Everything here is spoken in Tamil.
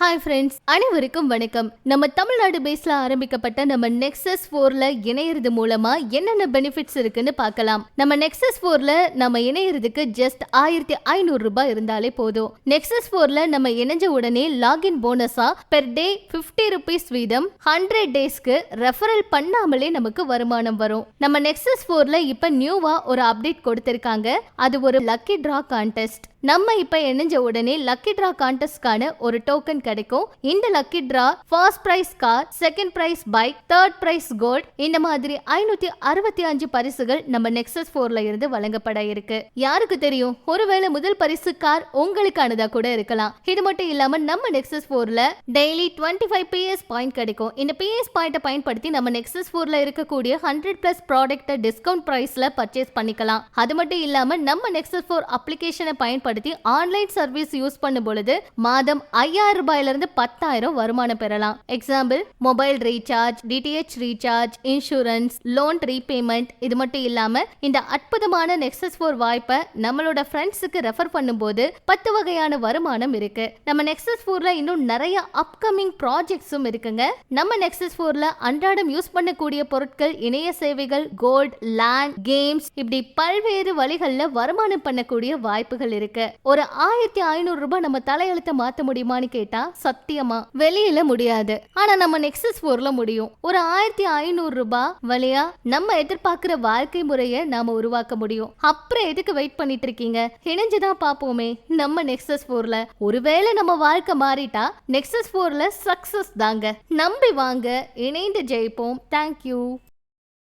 ஹாய் ஃப்ரெண்ட்ஸ், அனைவருக்கும் வணக்கம். நம்ம தமிழ்நாடு பேஸ்ல ஆரம்பிக்கப்பட்ட நம்ம நெக்ஸஸ் 4ல இணையறது மூலமா என்னென்ன பெனிஃபிட்ஸ் இருக்குன்னு பார்க்கலாம். நம்ம நெக்ஸஸ் 4ல நம்ம இணையறதுக்கு ஜஸ்ட் 1500 ரூபாய் இருந்தாலே போதும். நெக்ஸஸ் 4ல நம்ம இணைஞ்ச உடனே லாகின் போனஸா பெர் டே 50 rupees வீதம் 100 டேஸ்க்கு ரெஃபரல் பண்ணாமலே நமக்கு வருமானம் வரும். நம்ம நெக்ஸஸ் 4ல இப்ப நியூவா ஒரு அப்டேட் கொடுத்திருக்காங்க. அது ஒரு லக்கி டிரா கான்டெஸ்ட். நம்ம இப்ப இணைஞ்ச உடனே லக்கி டிரா கான்டெஸ்ட்கான ஒரு டோக்கன் கிடைக்கும். இந்த lucky draw first prize car, second prize bike, third prize gold, இந்த மாதிரி 565 பரிசுகள் நம்ம நெக்ஸஸ் 4ல இருந்து வழங்கப்பட இருக்கு. யாருக்கு தெரியும், ஒருவேளை முதல் பரிசு கார் உங்களுக்கானதா கூட இருக்கலாம். இது மட்டும் இல்லாம நம்ம நெக்ஸஸ் 4ல டெய்லி 25 PS பாயிண்ட் கிடைக்கும். இந்த PS பாயிண்ட பயன்படுத்தி நம்ம நெக்ஸஸ் 4ல இருக்கக்கூடிய 100+ ப்ராடக்ட்டை டிஸ்கவுண்ட் பிரைஸ்ல பர்ச்சேஸ் பண்ணிக்கலாம். அது மட்டும் இல்லாம நம்ம நெக்ஸஸ் 4 அப்ளிகேஷனை பயன்படுத்தி ஆன்லைன் சர்வீஸ் யூஸ் பண்ணும் பொழுது மாதம் 5000 ரூபாயில இருந்து 10000 வருமானம் பெறலாம். Example, mobile recharge, DTH recharge, insurance, loan repayment. இது மட்டும் இல்லாம இந்த அற்புதமான நெக்ஸஸ் 4 வாய்ப்பை நம்மளோட ஃப்ரெண்ட்ஸுக்கு ரெஃபர் பண்ணும்போது 10 வகையான வருமானம் இருக்கு. நம்ம நெக்ஸஸ் 4ல இன்னும் நிறைய அப்கமிங் ப்ராஜெக்ட்ஸும் இருக்குங்க. நம்ம நெக்ஸஸ் 4ல அன்றாடம் யூஸ் பண்ணக்கூடிய பொருட்கள், இணைய சேவைகள், கோல்ட், லேண்ட், கேம்ஸ், இப்படி பல்வேறு வழிகள்ல வருமானம் பண்ணக்கூடிய வாய்ப்புகள் இருக்கு. ஒரு 1500 ரூபாய் நம்ம தலையெழுத்த மாத்த முடியுமான்னு கேட்டா சத்தியமா வெளியில முடியாது. ஆனா நம்ம நெக்ஸஸ் 4ல முடியும். ஒரு 1500 ரூபாய் வழியா நம்ம எதிர்பார்க்கிற வாழ்க்கை முறையை நாம உருவாக்க முடியும். அப்புறம் எதுக்கு வெயிட் பண்ணிட்டு இருக்கீங்க? இணைஞ்சுதான் பாப்போமே நம்ம நெக்ஸஸ் 4ல. ஒருவேளை நம்ம வாழ்க்கை மாறிட்டா நெக்ஸஸ் 4ல சக்சஸ் தாங்க. நம்பி வாங்க, இணைந்து ஜெயிப்போம். தேங்க்யூ.